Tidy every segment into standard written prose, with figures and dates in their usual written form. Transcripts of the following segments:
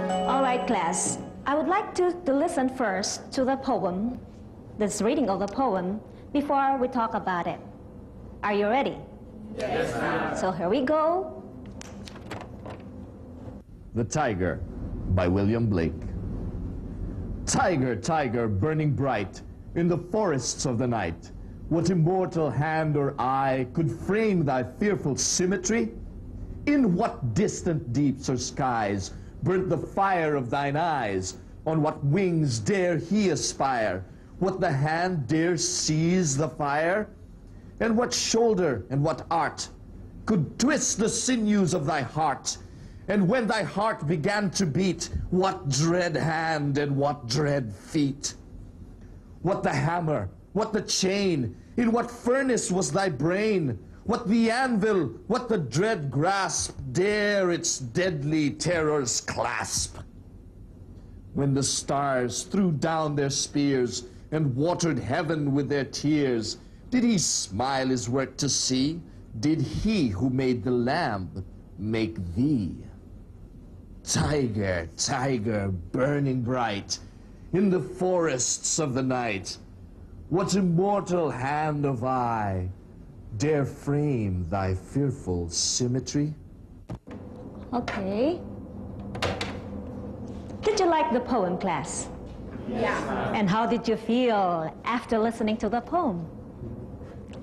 All right, class. I would like to listen first to the poem, this reading of the poem, before we talk about it. Are you ready? Yes, ma'am. So here we go. The Tiger by William Blake. Tiger, tiger, burning bright in the forests of the night, what immortal hand or eye could frame thy fearful symmetry? In what distant deeps or skies burnt the fire of thine eyes? On what wings dare he aspire? What the hand dare seize the fire? And what shoulder and what art could twist the sinews of thy heart? And when thy heart began to beat, what dread hand and what dread feet? What the hammer, what the chain, in what furnace was thy brain? What the anvil, what the dread grasp dare its deadly terrors clasp? When the stars threw down their spears and watered heaven with their tears, did he smile his work to see? Did he who made the lamb make thee? Tiger, tiger, burning bright in the forests of the night, what immortal hand of eye dare frame thy fearful symmetry? Okay. Did you like the poem, class? Yes, ma'am. And how did you feel after listening to the poem?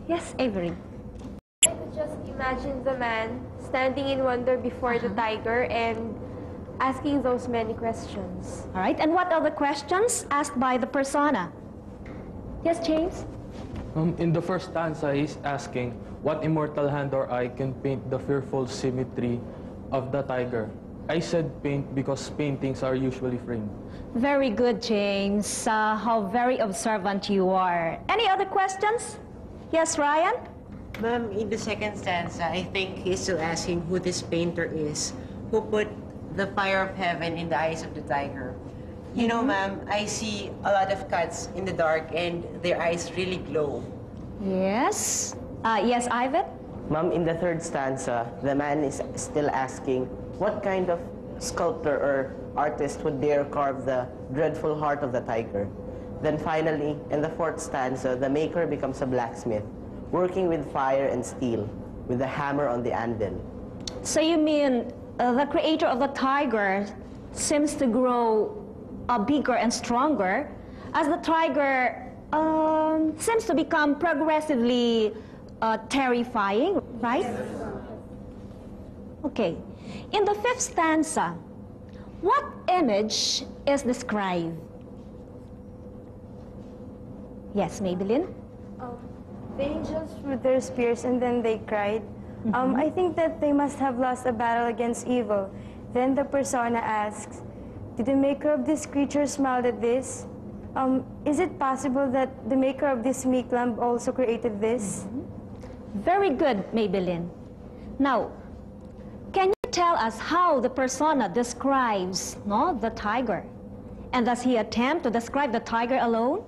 Yes, Avery. I could just imagine the man standing in wonder before the tiger and asking those many questions. All right, and what are the questions asked by the persona? Yes, James? In the first stanza, he's asking, what immortal hand or eye can paint the fearful symmetry of the tiger? I said paint because paintings are usually framed. Very good, James. How very observant you are. Any other questions? Yes, Ryan? Ma'am, in the second stanza, I think he's still asking who this painter is, who put the fire of heaven in the eyes of the tiger. You know, ma'am, I see a lot of cats in the dark and their eyes really glow. Yes. Yes, Ivan? Ma'am, in the third stanza, the man is still asking what kind of sculptor or artist would dare carve the dreadful heart of the tiger. Then finally, in the fourth stanza, the maker becomes a blacksmith, working with fire and steel, with a hammer on the anvil. So you mean the creator of the tiger seems to grow bigger and stronger as the tiger seems to become progressively terrifying, right? Okay. In the fifth stanza, what image is described? Yes, Maybelline? The angels threw their spears and then they cried. I think that they must have lost a battle against evil. Then the persona asks, did the maker of this creature smile at this? Is it possible that the maker of this meek lamb also created this? Very good, Maybelline. Now, can you tell us how the persona describes the tiger? And does he attempt to describe the tiger alone?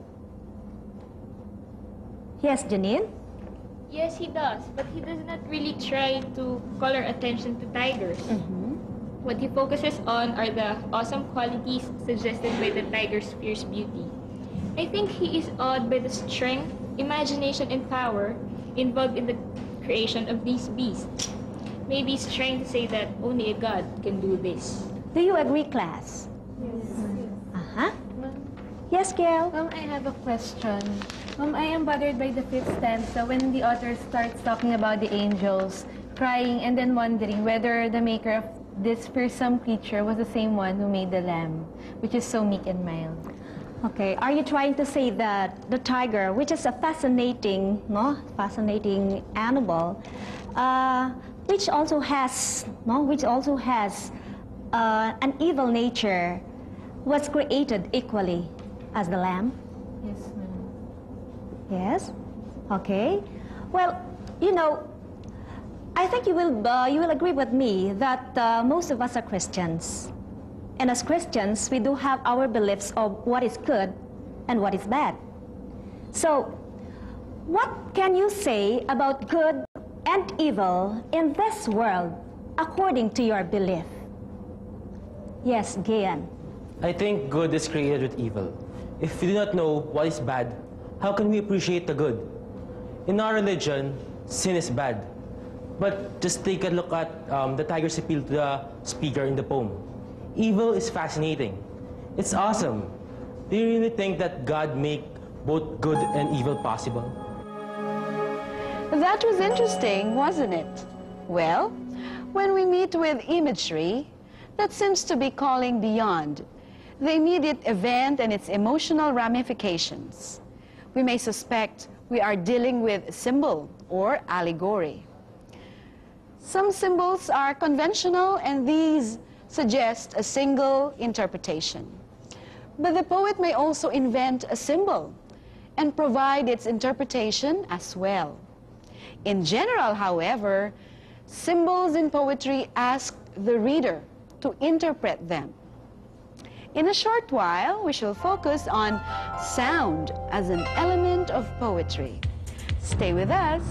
Yes, Janine? Yes, he does, but he does not really try to call our attention to tigers. What he focuses on are the awesome qualities suggested by the tiger's fierce beauty. I think he is awed by the strength, imagination, and power involved in the creation of these beasts. Maybe he's trying to say that only a god can do this. Do you agree, class? Yes. Yes, Gail? I have a question. I am bothered by the fifth stanza when the author starts talking about the angels, crying, and then wondering whether the maker of this fearsome creature was the same one who made the lamb, which is so meek and mild. Okay, are you trying to say that the tiger, which is a fascinating animal, which also has an evil nature, was created equally as the lamb? Yes, ma'am. Yes? Okay. Well, I think you will agree with me that most of us are Christians. And as Christians, we do have our beliefs of what is good and what is bad. So, what can you say about good and evil in this world according to your belief? Yes, Gian. I think good is created with evil. If we do not know what is bad, how can we appreciate the good? In our religion, sin is bad. But just take a look at the tiger's appeal to the speaker in the poem. Evil is fascinating. It's awesome. Do you really think that God made both good and evil possible? That was interesting, wasn't it? Well, when we meet with imagery, that seems to be calling beyond the immediate event and its emotional ramifications. We may suspect we are dealing with symbol or allegory. Some symbols are conventional, and these suggest a single interpretation. But the poet may also invent a symbol and provide its interpretation as well. In general, however, symbols in poetry ask the reader to interpret them. In a short while, we shall focus on sound as an element of poetry. Stay with us.